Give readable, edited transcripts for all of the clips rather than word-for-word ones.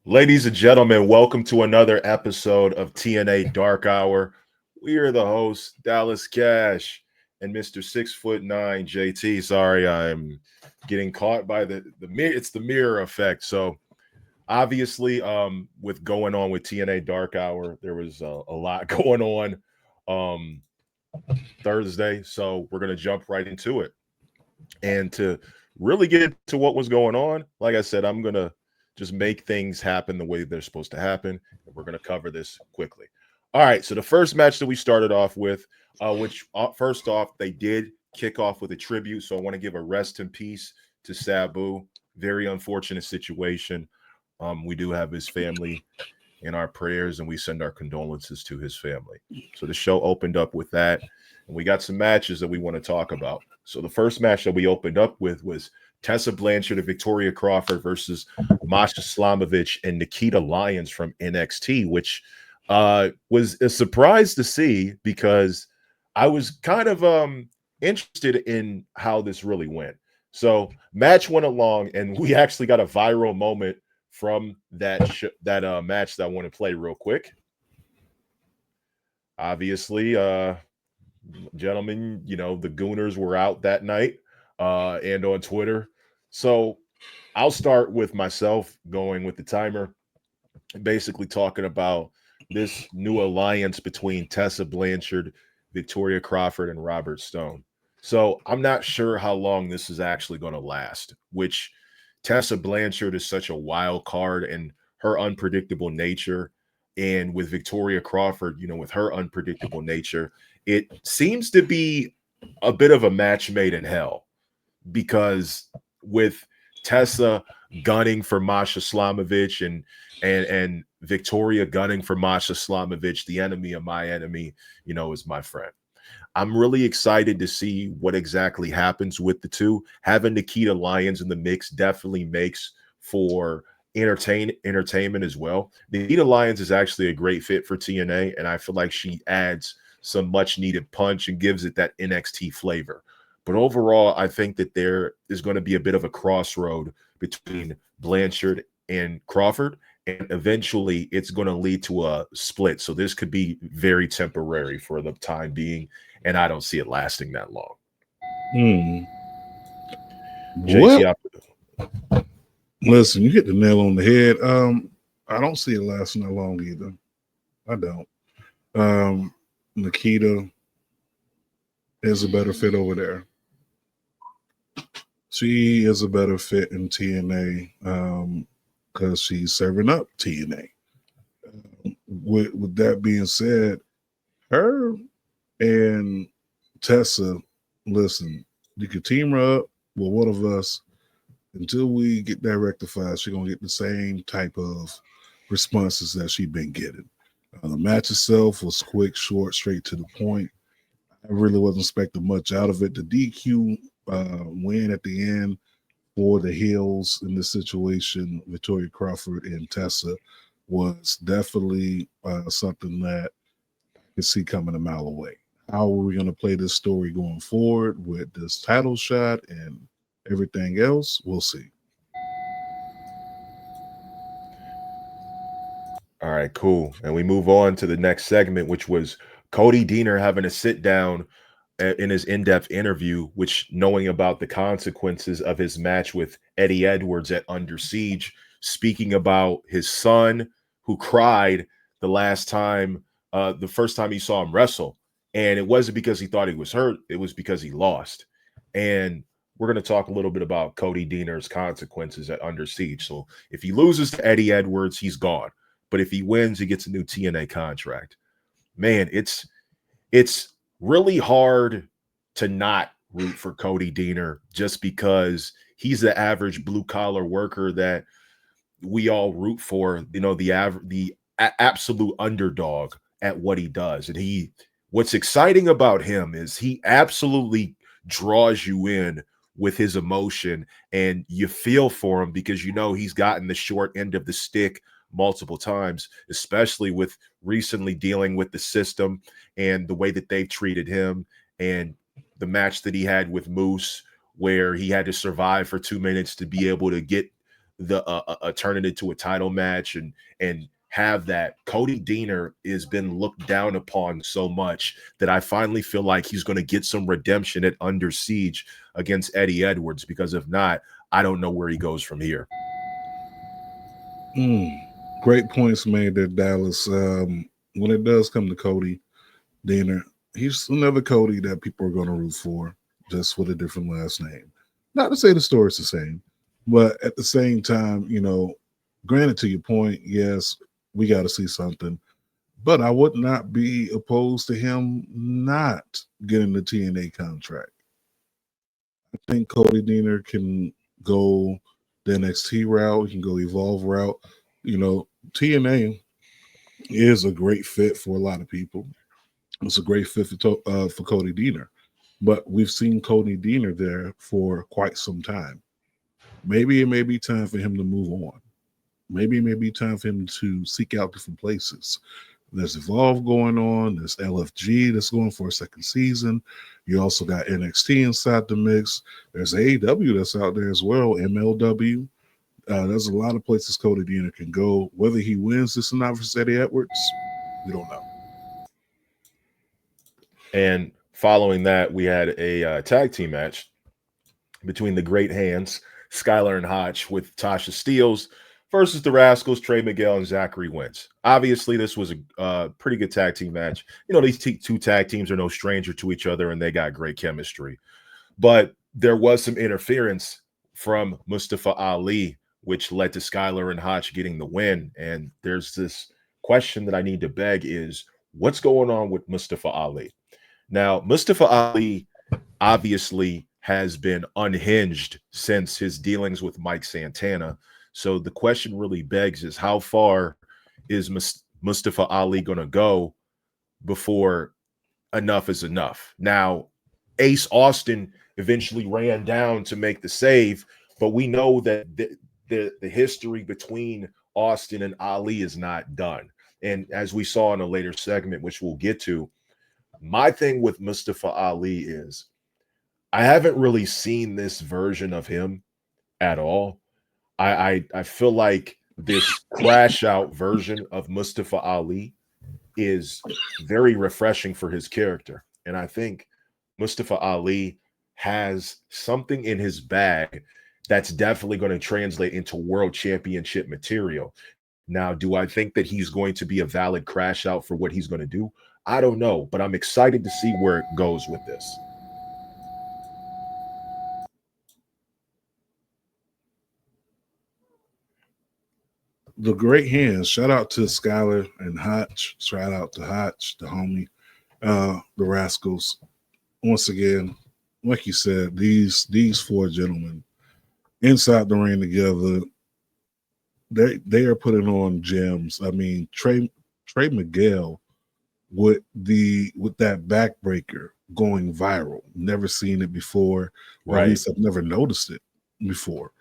Ladies and gentlemen, welcome to another episode of TNA Dark Hour. We are the hosts, Dallas Cash and Mr. 6'9" JT. Sorry, I'm getting caught by the mirror. It's the mirror effect. So obviously, with going on with TNA Dark Hour, there was a lot going on um Thursday. So we're gonna jump right into it. And to really get into what was going on, like I said, I'm gonna just make things happen the way they're supposed to happen. And we're gonna cover this quickly. All right. So the first match that we started off with, which first off, they did kick off with a tribute. So I want to give a rest in peace to Sabu. Very unfortunate situation. We do have his family in our prayers and we send our condolences to his family. So the show opened up with that. And we got some matches that we want to talk about. So the first match that we opened up with was Tessa Blanchard and Victoria Crawford versus Masha Slamovich and Nikita Lyons from NXT, which was a surprise to see because I was kind of interested in how this really went. So match went along, and we actually got a viral moment from that match that I want to play real quick. Obviously, gentlemen, the Gooners were out that night and on Twitter. So I'll start with myself going with the timer, basically talking about this new alliance between Tessa Blanchard, Victoria Crawford, and Robert Stone. So I'm not sure how long this is actually going to last, which Tessa Blanchard is such a wild card and her unpredictable nature. And with Victoria Crawford, with her unpredictable nature, it seems to be a bit of a match made in hell because with Tessa gunning for Masha Slamovich and Victoria gunning for Masha Slamovich, the enemy of my enemy, is my friend. I'm really excited to see what exactly happens with the two. Having Nikita Lyons in the mix definitely makes for entertainment as well. Nikita Lyons is actually a great fit for TNA, and I feel like she adds some much needed punch and gives it that NXT flavor. But overall, I think that there is going to be a bit of a crossroad between Blanchard and Crawford, and eventually it's going to lead to a split. So this could be very temporary for the time being, and I don't see it lasting that long. Hmm. JT, Well, listen, you hit the nail on the head. I don't see it lasting that long either. I don't. Nikita is a better fit over there. She is a better fit in TNA because she's serving up TNA. With that being said, her and Tessa, listen, you could team her up with one of us until we get that rectified. She's gonna get the same type of responses that she's been getting. The match itself was quick, short, straight to the point. I really wasn't expecting much out of it. The DQ win at the end for the heels in this situation, Victoria Crawford and Tessa, was definitely something that I could see coming a mile away. How are we going to play this story going forward with this title shot and everything else? We'll see. all right, cool. And we move on to the next segment, which was Cody Deaner having a sit down in his in-depth interview, which knowing about the consequences of his match with Eddie Edwards at Under Siege, speaking about his son who cried the first time he saw him wrestle. And it wasn't because he thought he was hurt, it was because he lost. And we're going to talk a little bit about Cody Deaner's consequences at Under Siege. So if he loses to Eddie Edwards, he's gone. But if he wins, he gets a new TNA contract. Man, it's really hard to not root for Cody Deaner just because he's the average blue collar worker that we all root for. The absolute underdog at what he does, and what's exciting about him is he absolutely draws you in with his emotion, and you feel for him because he's gotten the short end of the stick multiple times, especially with recently dealing with the system and the way that they've treated him, and the match that he had with Moose where he had to survive for 2 minutes to be able to get turn it into a title match and have that. Cody Deaner has been looked down upon so much that I finally feel like he's going to get some redemption at Under Siege against Eddie Edwards, because if not, I don't know where he goes from here. Great points made there, Dallas. When it does come to Cody Deaner, he's another Cody that people are going to root for, just with a different last name. Not to say the story's the same, but at the same time, granted, to your point, yes, we got to see something. But I would not be opposed to him not getting the TNA contract. I think Cody Deaner can go the NXT route, he can go Evolve route. TNA is a great fit for a lot of people. It's a great fit for Cody Deaner. But we've seen Cody Deaner there for quite some time. Maybe it may be time for him to move on. Maybe it may be time for him to seek out different places. There's Evolve going on. There's LFG that's going for a second season. You also got NXT inside the mix. There's AEW that's out there as well, MLW. There's a lot of places Cody Deaner can go. Whether he wins this or not versus Eddie Edwards, we don't know. And following that, we had a tag team match between the Great Hands, Skylar and Hotch, with Tasha Steelz versus the Rascals, Trey Miguel and Zachary Wentz. Obviously, this was a pretty good tag team match. These two tag teams are no stranger to each other, and they got great chemistry. But there was some interference from Mustafa Ali, which led to Skylar and Hotch getting the win. And there's this question that I need to beg is, what's going on with Mustafa Ali? Now, Mustafa Ali obviously has been unhinged since his dealings with Mike Santana. So the question really begs is, how far is Mustafa Ali going to go before enough is enough? Now, Ace Austin eventually ran down to make the save, but we know that the history between Austin and Ali is not done. And as we saw in a later segment, which we'll get to, my thing with Mustafa Ali is I haven't really seen this version of him at all. I feel like this crash out version of Mustafa Ali is very refreshing for his character. And I think Mustafa Ali has something in his bag that's definitely going to translate into world championship material. Now, do I think that he's going to be a valid crash out for what he's going to do? I don't know, but I'm excited to see where it goes with this. The Great Hands. Shout out to Skylar and Hotch. Shout out to Hotch, the homie, the Rascals. Once again, like you said, these four gentlemen inside the ring together, they are putting on gems. I mean, Trey Miguel with that backbreaker going viral. Never seen it before, or Right. at least I've never noticed it before.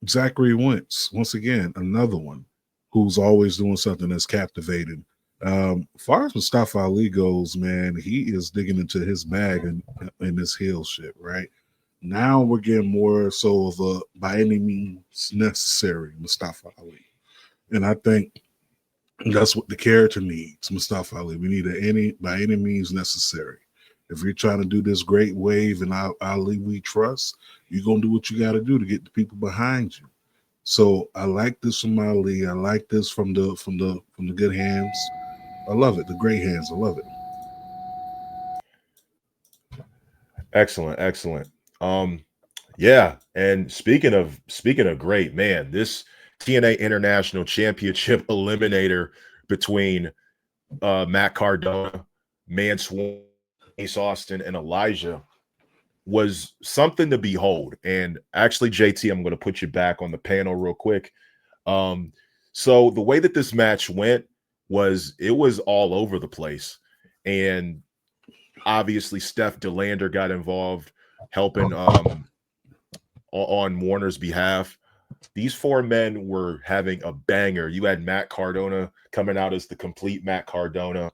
Zachary Wentz, once again, another one who's always doing something that's captivating. As far as Mustafa Ali goes, man, he is digging into his bag in this heel shit, right? Now we're getting more so of a by any means necessary Mustafa Ali. And I think that's what the character needs, Mustafa Ali. We need by any means necessary. If you're trying to do this great wave and Ali we trust, you're gonna do what you got to do to get the people behind you. So I like this from Ali. I like this from the good hands. I love it. The great hands. I love it. Excellent. Yeah, and speaking of great, man, this TNA International Championship eliminator between Matt Cardona, Mance Warner, Ace Austin, and Elijah was something to behold. And actually, JT, I'm going to put you back on the panel real quick. So the way that this match went was it was all over the place. And obviously, Steph DeLander got involved, helping on Warner's behalf. These four men were having a banger. You had Matt Cardona coming out as the complete Matt Cardona.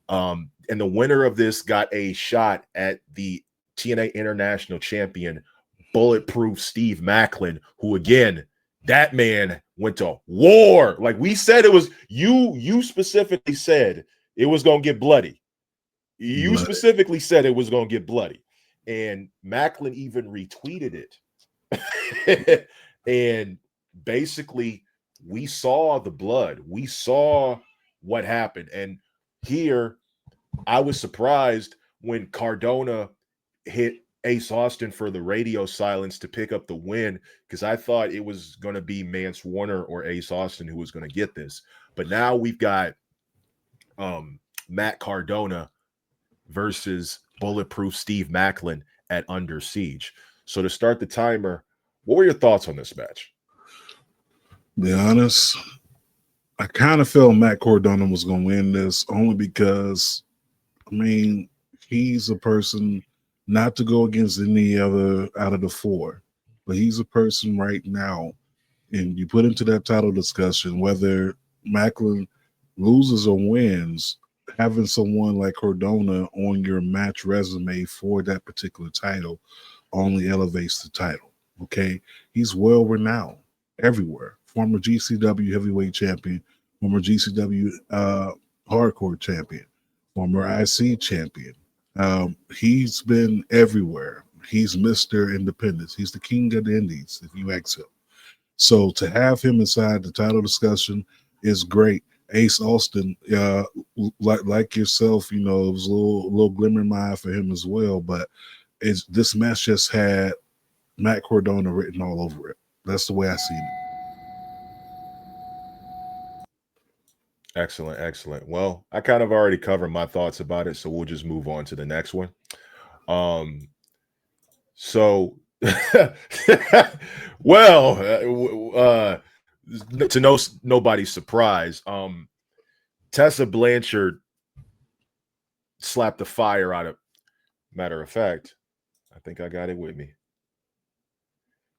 And the winner of this got a shot at the TNA International Champion bulletproof Steve Macklin, who again, that man went to war. Like we said, it was you specifically said it was gonna get bloody. You specifically said it was gonna get bloody. And Macklin even retweeted it. And basically, we saw the blood. We saw what happened. And here, I was surprised when Cardona hit Ace Austin for the radio silence to pick up the win, because I thought it was going to be Mance Warner or Ace Austin who was going to get this. But now we've got Matt Cardona versus bulletproof Steve Macklin at Under Siege. So to start the timer, what were your thoughts on this match? Be honest, I kind of felt Matt Cardona was going to win this only because, I mean, he's a person not to go against any other out of the four, but he's a person right now, and you put into that title discussion, whether Macklin loses or wins, having someone like Cardona on your match resume for that particular title only elevates the title. Okay, he's well renowned everywhere. Former GCW heavyweight champion, former GCW hardcore champion, former IC champion. He's been everywhere. He's Mr. Independence. He's the king of the indies, if you ask him. So to have him inside the title discussion is great. Ace Austin, like yourself, you know, it was a little glimmer in my eye for him as well. But this match just had Matt Cardona written all over it. That's the way I see it. Excellent, excellent. Well, I kind of already covered my thoughts about it, so we'll just move on to the next one. So, well, to nobody's surprise, Tessa Blanchard slapped the fire out of. Matter of fact, I think I got it with me.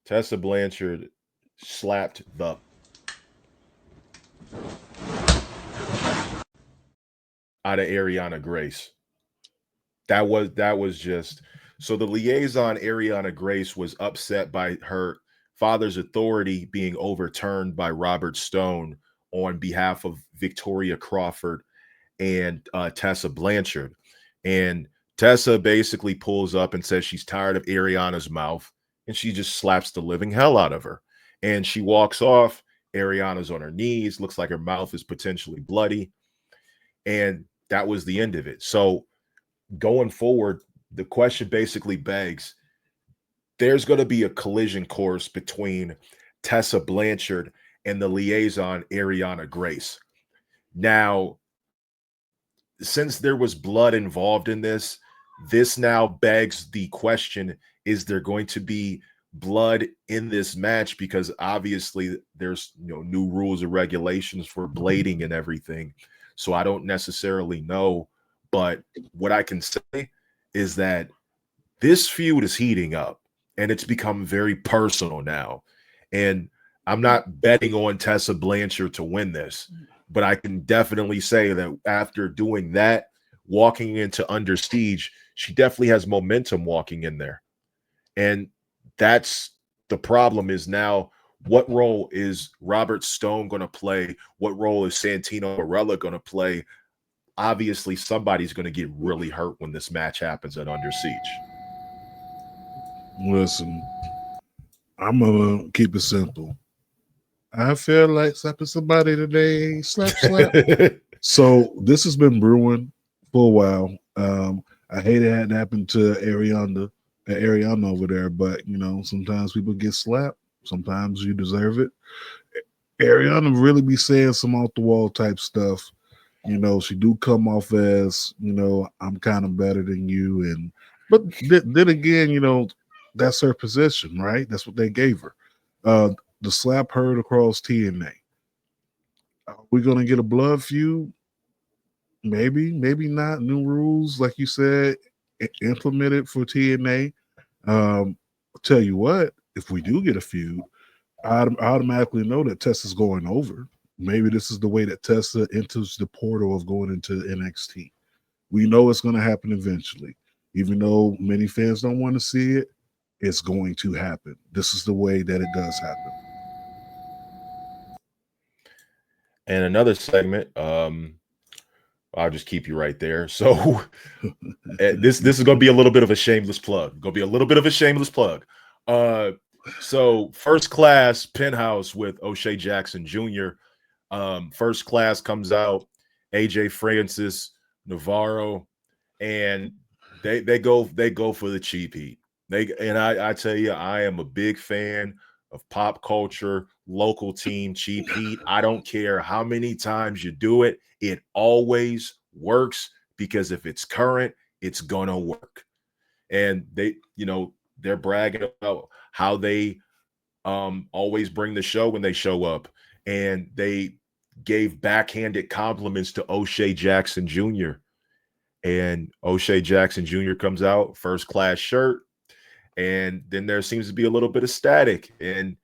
Tessa Blanchard slapped the out of Ariana Grace. That was just so. The liaison Ariana Grace was upset by her father's authority being overturned by Robert Stone on behalf of Victoria Crawford and Tessa Blanchard. And Tessa basically pulls up and says she's tired of Ariana's mouth, and she just slaps the living hell out of her. And she walks off. Ariana's on her knees, looks like her mouth is potentially bloody. And that was the end of it. So going forward, the question basically begs, there's going to be a collision course between Tessa Blanchard and the liaison Ariana Grace. Now, since there was blood involved in this now begs the question, is there going to be blood in this match? Because obviously there's new rules and regulations for blading and everything. So I don't necessarily know, but what I can say is that this feud is heating up and it's become very personal now. And I'm not betting on Tessa Blanchard to win this, but I can definitely say that after doing that, walking into Under Siege, she definitely has momentum walking in there. And that's the problem is now, what role is Robert Stone going to play? What role is Santino Marella going to play? Obviously, somebody's going to get really hurt when this match happens at Under Siege. Listen, I'm going to keep it simple. I feel like slapping somebody today. Slap, slap. So this has been brewing for a while. I hate it had happened to Ariana over there, but sometimes people get slapped. Sometimes you deserve it. Ariana really be saying some off the wall type stuff. She do come off as, I'm kind of better than you. But then again, that's her position, right? That's what they gave her. The slap heard across TNA. Are we going to get a blood feud? Maybe, maybe not. New rules, like you said, implemented for TNA. I'll tell you what, if we do get a feud, I automatically know that Tessa's going over. Maybe this is the way that Tessa enters the portal of going into NXT. We know it's going to happen eventually. Even though many fans don't want to see it, it's going to happen. This is the way that it does happen. And another segment, I'll just keep you right there. So this is going to be a little bit of a shameless plug. Going to be a little bit of a shameless plug. So First Class Penthouse with O'Shea Jackson Jr. First Class comes out, AJ Francis, Navarro, and they go for the cheap heat. I tell you, I am a big fan of pop culture, local team, cheap heat. I don't care how many times you do it, it always works because if it's current, it's gonna work. And they're bragging about how they always bring the show when they show up. And they gave backhanded compliments to O'Shea Jackson Jr. And O'Shea Jackson Jr. comes out, First Class shirt, and then there seems to be a little bit of static. And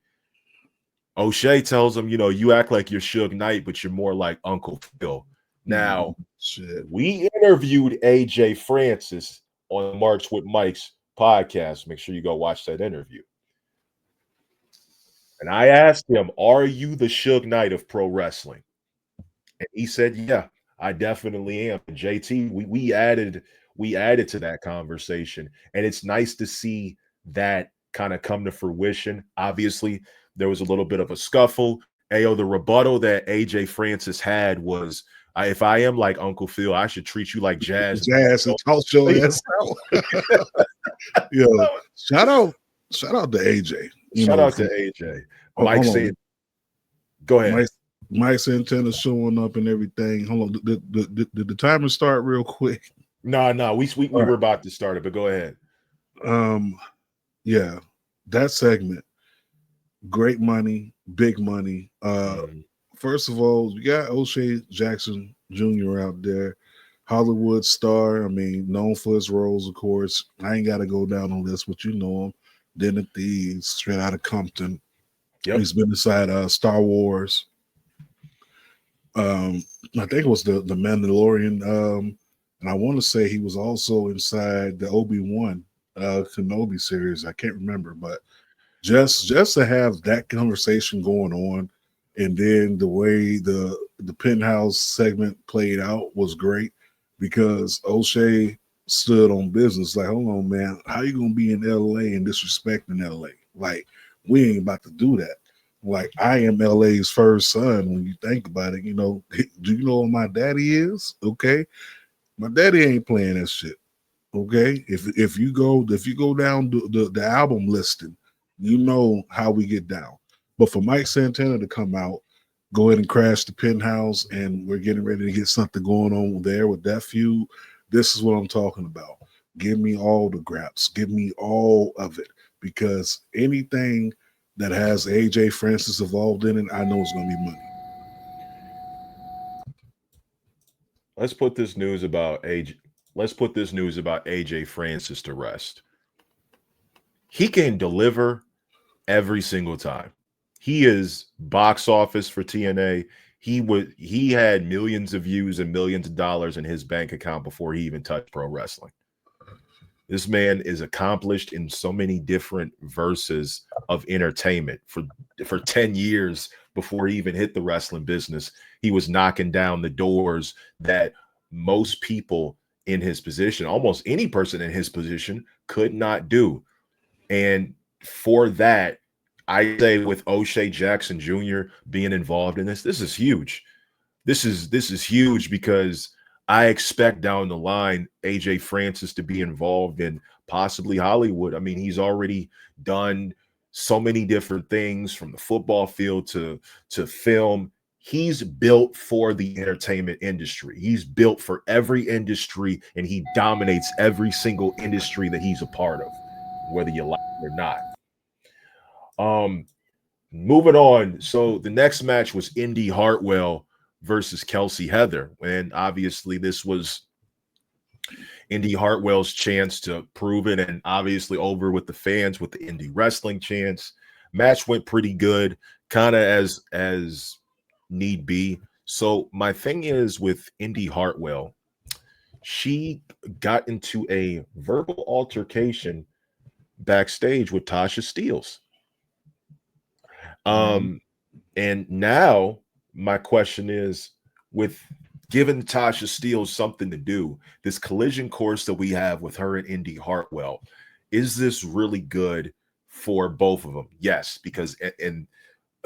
O'Shea tells him, you act like you're Suge Knight, but you're more like Uncle Phil. Now, we interviewed AJ Francis on March with Mike's podcast. Make sure you go watch that interview. And I asked him, are you the Suge Knight of pro wrestling? And he said, yeah, I definitely am. And JT, we added to that conversation. And it's nice to see that kind of come to fruition. Obviously, there was a little bit of a scuffle. Ayo, the rebuttal that AJ Francis had was, if I am like Uncle Phil, I should treat you like Jazz. Jazz and talk show ass out. Yo, shout out to AJ. Shout out to AJ. Mike said, go ahead. Mike's antenna showing up and everything. Hold on. Did the timer start real quick? No. We were about to start it, but go ahead. Yeah, that segment, great money, big money. First of all, you got O'Shea Jackson Jr. out there, Hollywood star. I mean, known for his roles, of course. I ain't got to go down on this, but you know him. Den of Thieves, straight out of Compton. Yep. He's been inside Star Wars. I think it was the Mandalorian. And I want to say he was also inside the Obi-Wan Kenobi series. I can't remember, but just to have that conversation going on, and then the way the Penthouse segment played out was great because O'Shea stood on business. Like, hold on, man, how you gonna be in LA and disrespecting LA? Like, we ain't about to do that. Like, I am LA's first son. When you think about it, do you know what my daddy is? Okay, my daddy ain't playing that shit. Okay, if you go down the album listing, you know how we get down. But for Mike Santana to come out, go ahead and crash the Penthouse, and we're getting ready to get something going on there with that feud. This is what I'm talking about. Give me all the graps. Give me all of it, because anything that has AJ Francis involved in it, I know it's going to be money. Let's put this news about AJ Francis to rest. He can deliver every single time. He is box office for TNA. He had millions of views and millions of dollars in his bank account before he even touched pro wrestling. This man is accomplished in so many different verses of entertainment. For 10 years before he even hit the wrestling business, he was knocking down the doors that most people in his position, almost any person in his position, could not do. And for that, I say with O'Shea Jackson Jr. being involved in this is huge. This is huge because I expect down the line AJ Francis to be involved in possibly Hollywood. I mean, he's already done so many different things, from the football field to film. He's built for the entertainment industry. He's built for every industry, and he dominates every single industry that he's a part of, whether you like it or not. Moving on. So the next match was Indy Hartwell versus Kelsey Heather. And obviously this was Indy Hartwell's chance to prove it, and obviously over with the fans with the indie wrestling chance. Match went pretty good, kind of as need be. So my thing is with Indy Hartwell, she got into a verbal altercation backstage with Tasha Steelz. Mhm. And now my question is, with giving Tasha Steelz something to do, this collision course that we have with her and Indy Hartwell, is this really good for both of them? Yes, because in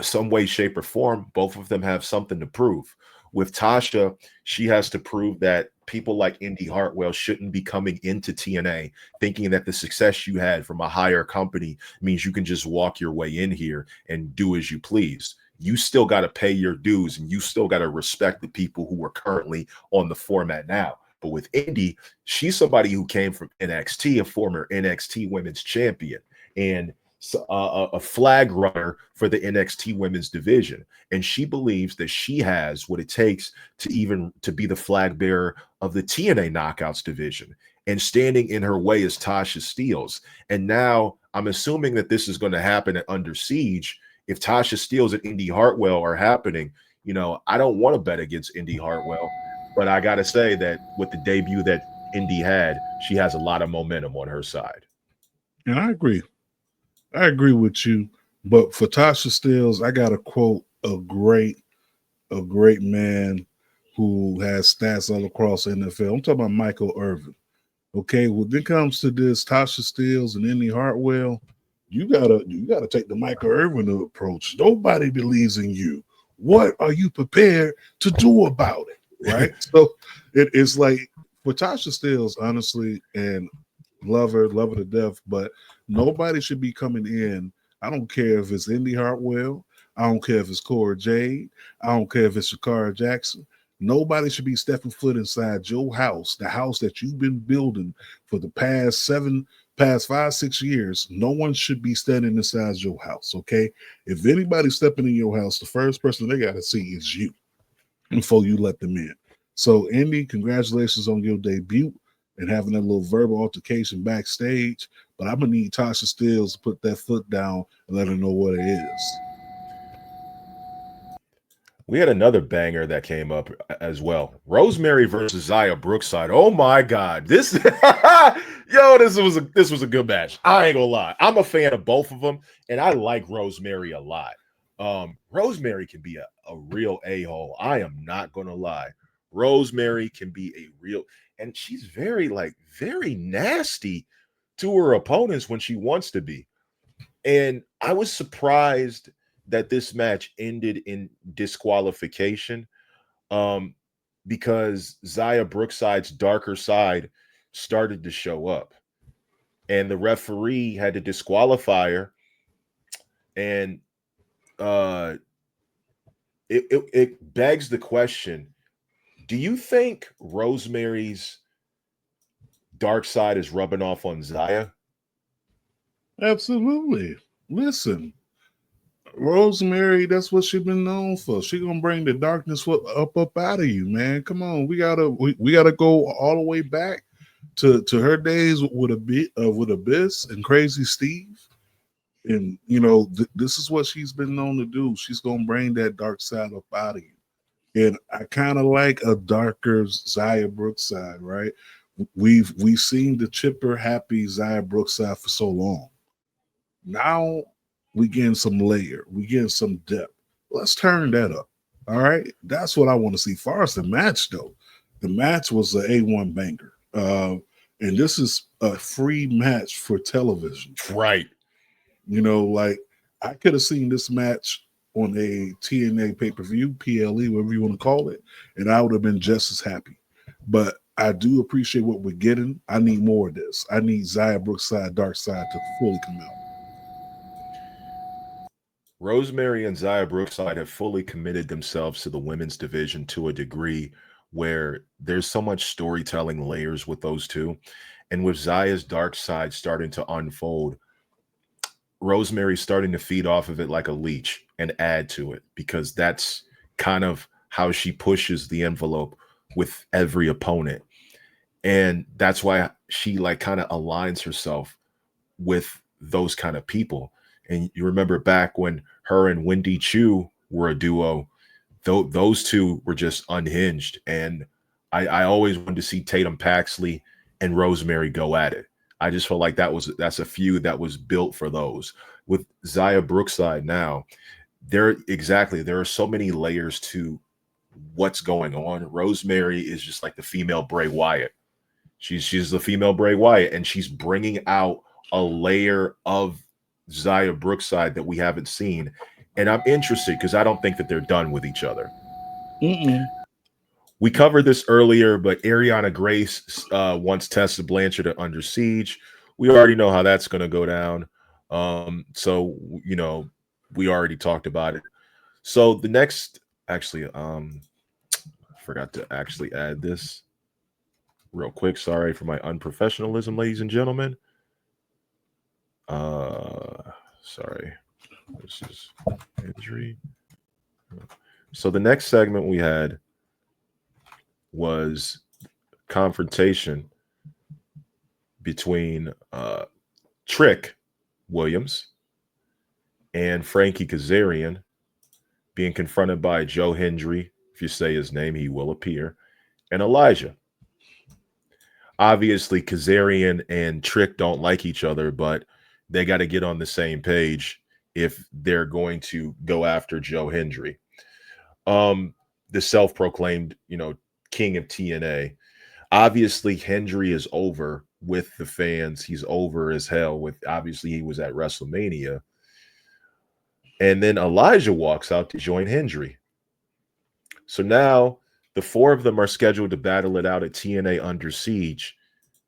some way, shape, or form, both of them have something to prove. With Tasha, she has to prove that people like Indy Hartwell shouldn't be coming into TNA thinking that the success you had from a higher company means you can just walk your way in here and do as you please. You still got to pay your dues and you still got to respect the people who are currently on the format now. But with Indy, she's somebody who came from NXT, a former NXT women's champion. And a flag runner for the NXT women's division, and she believes that she has what it takes to even to be the flag bearer of the TNA Knockouts division. And standing in her way is Tasha Steelz. And now I'm assuming that this is going to happen at Under Siege. If Tasha Steelz and Indy Hartwell are happening, I don't want to bet against Indy Hartwell, but I got to say that with the debut that Indy had, she has a lot of momentum on her side. And I agree. I agree with you. But for Tasha Steelz, I got to quote a great man who has stats all across the NFL. I'm talking about Michael Irvin. Okay, when it comes to this Tasha Steelz and Indy Hartwell, you gotta take the Michael Irvin approach. Nobody believes in you. What are you prepared to do about it? Right. So it's like for Tasha Steelz, honestly, and love her to death, but nobody should be coming in. I don't care if it's Indy Hartwell. I don't care if it's Cora Jade. I don't care if it's Shakara Jackson. Nobody should be stepping foot inside your house, the house that you've been building for the past 5, 6 years. No one should be standing inside your house. Okay. If anybody's stepping in your house, the first person they got to see is you before you let them in. So, Indy, congratulations on your debut and having that little verbal altercation backstage. But I'm gonna need Tasha Steelz to put that foot down and let her know what it is. We had another banger that came up as well. Rosemary versus Zaya Brookside. Oh my God. This this was a good match. I ain't gonna lie. I'm a fan of both of them, and I like Rosemary a lot. Rosemary can be a real a-hole. I am not gonna lie. Rosemary can be a real, and she's very nasty to her opponents when she wants to be. And I was surprised that this match ended in disqualification, um, because Zaya Brookside's darker side started to show up, and the referee had to disqualify her. And uh, it begs the question: do you think Rosemary's dark side is rubbing off on Zaya? Absolutely. Listen, Rosemary, that's what she been known for. She gonna bring the darkness up out of you, man. Come on, we gotta go all the way back to her days with a bit with Abyss and Crazy Steve. And this is what she's been known to do. She's gonna bring that dark side up out of you. And I kind of like a darker Zaya Brookside, right? We've seen the chipper, happy Zaya Brookside for so long. Now we getting some layer, we getting some depth. Let's turn that up. All right, that's what I want to see. Far as the match, though, the match was an A1 banger, and this is a free match for television. Right. Like I could have seen this match on a TNA pay per view, PLE, whatever you want to call it, and I would have been just as happy. But I do appreciate what we're getting. I need more of this. I need Zaya Brookside, Dark Side to fully come out. Rosemary and Zaya Brookside have fully committed themselves to the women's division to a degree where there's so much storytelling layers with those two. And with Zaya's dark side starting to unfold, Rosemary's starting to feed off of it like a leech and add to it, because that's kind of how she pushes the envelope with every opponent. And that's why she kind of aligns herself with those kind of people. And you remember back when her and Wendy Chu were a duo, those two were just unhinged. And I always wanted to see Tatum Paxley and Rosemary go at it. I just feel like that's a feud that was built for those. With Zaya Brookside now, there are so many layers to what's going on. Rosemary is just like the female Bray Wyatt. She's the female Bray Wyatt, and she's bringing out a layer of Zaya Brookside that we haven't seen. And I'm interested because I don't think that they're done with each other. Mm-mm. We covered this earlier, but Ariana Grace wants Tessa Blanchard Under Siege. We already know how that's going to go down. So we already talked about it. So the next, actually, I forgot to actually add this real quick. Sorry for my unprofessionalism, ladies and gentlemen. Sorry, this is injury. So the next segment we had was confrontation between Trick Williams and Frankie Kazarian being confronted by Joe Hendry. If you say his name, he will appear. And Elijah. Obviously, Kazarian and Trick don't like each other, but they got to get on the same page if they're going to go after Joe Hendry. The self-proclaimed, king of TNA. Obviously, Hendry is over with the fans. He's over as hell with, obviously, he was at WrestleMania. And then Elijah walks out to join Hendry. So now the four of them are scheduled to battle it out at TNA Under Siege.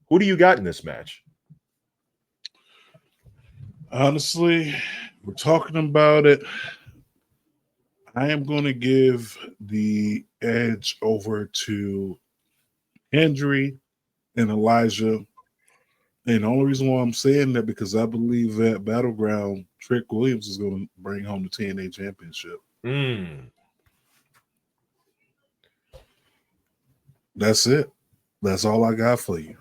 Who do you got in this match? Honestly, we're talking about it. I am going to give the edge over to Hendry and Elijah. And the only reason why I'm saying that because I believe that Battleground Trick Williams is going to bring home the TNA Championship. That's it. That's all I got for you.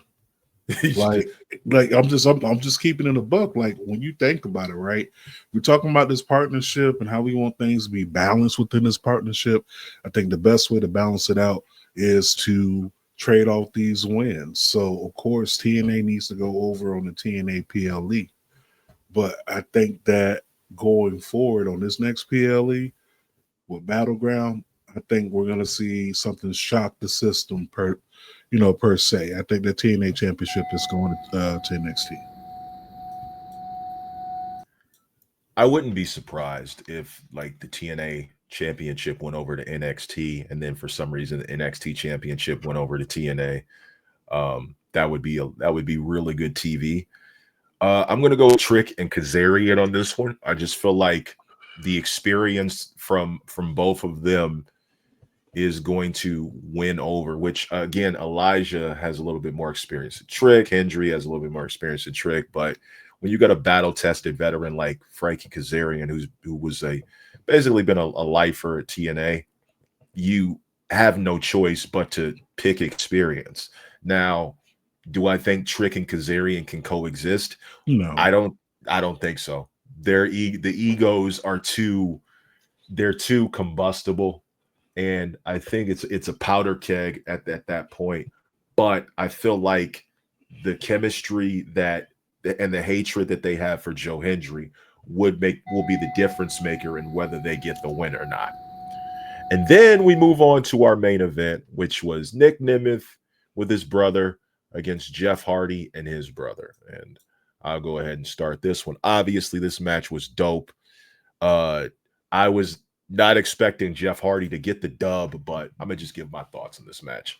like I'm just keeping it a buck. Like when you think about it, right? We're talking about this partnership and how we want things to be balanced within this partnership. I think the best way to balance it out is to trade off these wins. So of course TNA needs to go over on the TNA PLE. But I think that going forward on this next PLE with Battleground, I think we're gonna see something shock the system per se. I think the TNA Championship is going to NXT. I wouldn't be surprised if like the TNA Championship went over to NXT, and then for some reason the NXT Championship went over to TNA. That would be really good TV. I'm gonna go Trick and Kazarian on this one. I just feel like the experience from both of them is going to win over, which again, Elijah has a little bit more experience than Trick. Hendry has a little bit more experience than Trick. But when you got a battle-tested veteran like Frankie Kazarian, who was basically been a lifer at TNA, you have no choice but to pick experience. Now, do I think Trick and Kazarian can coexist? No. I don't think so. The egos are too combustible. And I think it's a powder keg at that point. But I feel like the chemistry and the hatred that they have for Joe Hendry will be the difference maker in whether they get the win or not. And then we move on to our main event, which was Nick Nemeth with his brother against Jeff Hardy and his brother. And I'll go ahead and start this one. Obviously, this match was dope. I was not expecting Jeff Hardy to get the dub, but I'm going to just give my thoughts on this match.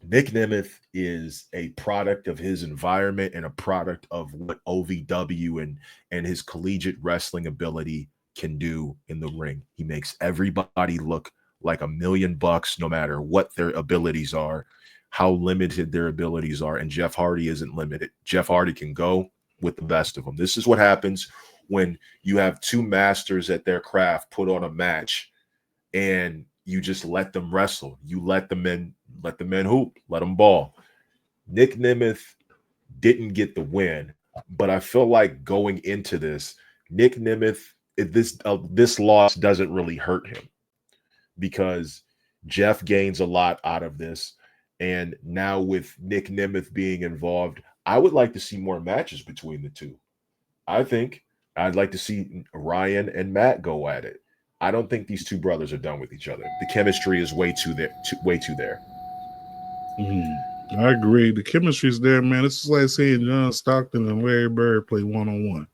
Nick Nemeth is a product of his environment and a product of what OVW and his collegiate wrestling ability can do in the ring. He makes everybody look like $1,000,000 no matter what their abilities are, how limited their abilities are. And Jeff Hardy isn't limited. Jeff Hardy can go with the best of them. This is what happens when you have two masters at their craft put on a match and you just let them wrestle. You let the men hoop, let them ball. Nick Nemeth didn't get the win, but I feel like going into this, Nick Nemeth, this loss doesn't really hurt him because Jeff gains a lot out of this. And now with Nick Nemeth being involved, I would like to see more matches between the two. I think I'd like to see Ryan and Matt go at it. I don't think these two brothers are done with each other. The chemistry is way too there. I agree. The chemistry's there, man. It's just like seeing John Stockton and Larry Bird play 1-on-1.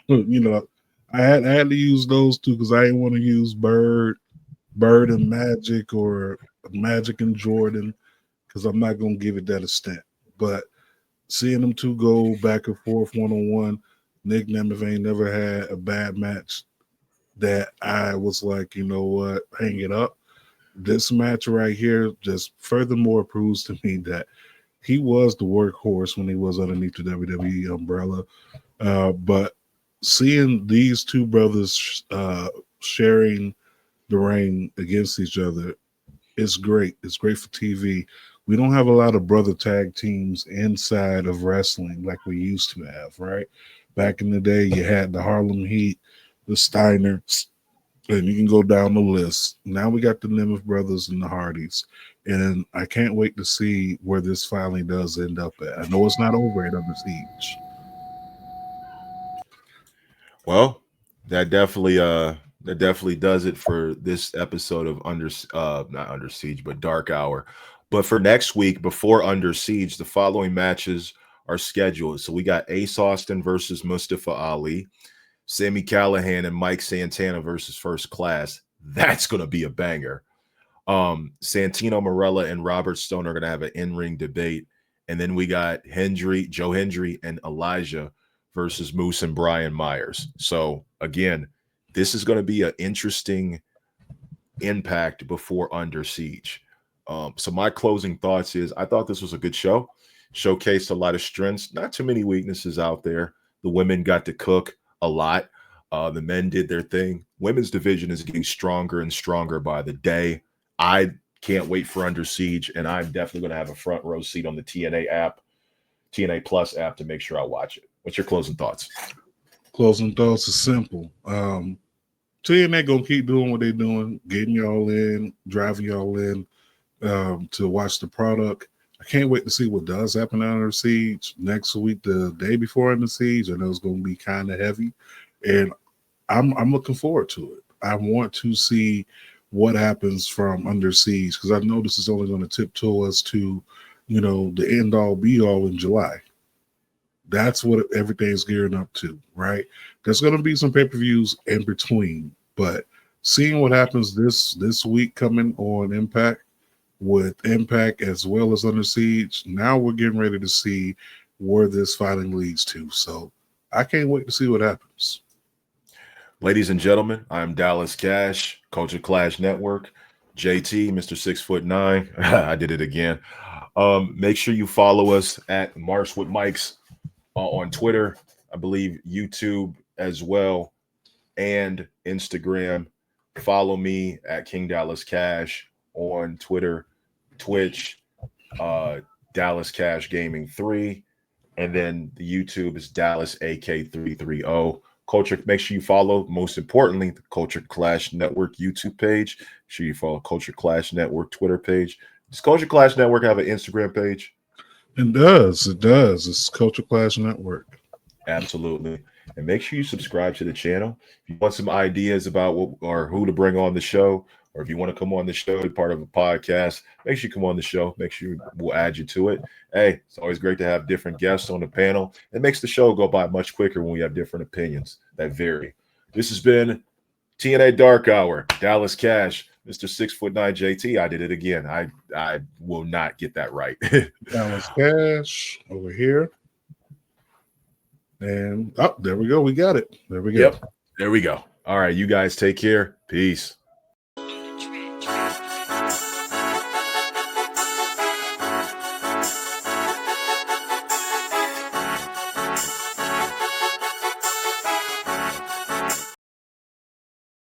You know, I had to use those two because I didn't want to use Bird and Magic or Magic and Jordan because I'm not gonna give it that extent. But seeing them two go back and forth 1-on-1, Nick Nemeth ain't never had a bad match that I was like, you know what, hang it up. This match right here just furthermore proves to me that he was the workhorse when he was underneath the WWE umbrella. But seeing these two brothers sharing the ring against each other, it's great. It's great for TV. We don't have a lot of brother tag teams inside of wrestling like we used to have, right? Back in the day, you had the Harlem Heat, the Steiners, and you can go down the list. Now we got the Nemeth brothers and the Hardys. And I can't wait to see where this finally does end up at. I know it's not over at Under Siege. Well, that definitely does it for this episode of not Under Siege, but Dark Hour. But for next week, before Under Siege, the following matches are scheduled. So we got Ace Austin versus Mustafa Ali, Sami Callihan and Mike Santana versus First Class. That's gonna be a banger. Santino Marella and Robert Stone are gonna have an in-ring debate. And then we got Joe Hendry and Elijah versus Moose and Brian Myers. So again, this is going to be an interesting impact before Under Siege. So my closing thoughts is I thought this was a good show, showcased a lot of strengths, not too many weaknesses out there. The women got to cook a lot. The men did their thing. Women's division is getting stronger and stronger by the day. I can't wait for Under Siege, and I'm definitely going to have a front row seat on the TNA app, TNA Plus app, to make sure I watch it. What's your closing thoughts? Closing thoughts is simple. TNA gonna keep doing what they're doing, getting y'all in, driving y'all in to watch the product. I can't wait to see what does happen Under Siege next week, the day before Under Siege. I know it's gonna be kind of heavy, and I'm looking forward to it. I want to see what happens from Under Siege because I know this is only going to tiptoe us to, the end all be all in July. That's what everything's gearing up to, right? There's going to be some pay-per-views in between, but seeing what happens this week coming on Impact with Impact as well as Under Siege, now we're getting ready to see where this fighting leads to. So I can't wait to see what happens. Ladies and gentlemen, I'm Dallas Cash, Culture Clash Network, JT, Mr. 6'9". I did it again. Make sure you follow us at March with Mikes on Twitter, I believe YouTube as well, and Instagram. Follow me at King Dallas Cash on Twitter, Twitch, Dallas Cash Gaming 3, and then the YouTube is Dallas AK330. Culture, make sure you follow, most importantly, the Culture Clash Network YouTube page. Make sure you follow Culture Clash Network Twitter page. Does Culture Clash Network have an Instagram page? It does. It's Culture Clash Network. Absolutely. And make sure you subscribe to the channel. If you want some ideas about what or who to bring on the show, or if you want to come on the show, be part of a podcast, make sure you come on the show. Make sure we'll add you to it. Hey, it's always great to have different guests on the panel. It makes the show go by much quicker when we have different opinions that vary. This has been TNA Dark Hour. Dallas Cash, Mr. 6'9" JT. I did it again. I will not get that right. Dallas Cash over here. And there we go. We got it. There we go. Yep. There we go. All right. You guys take care. Peace.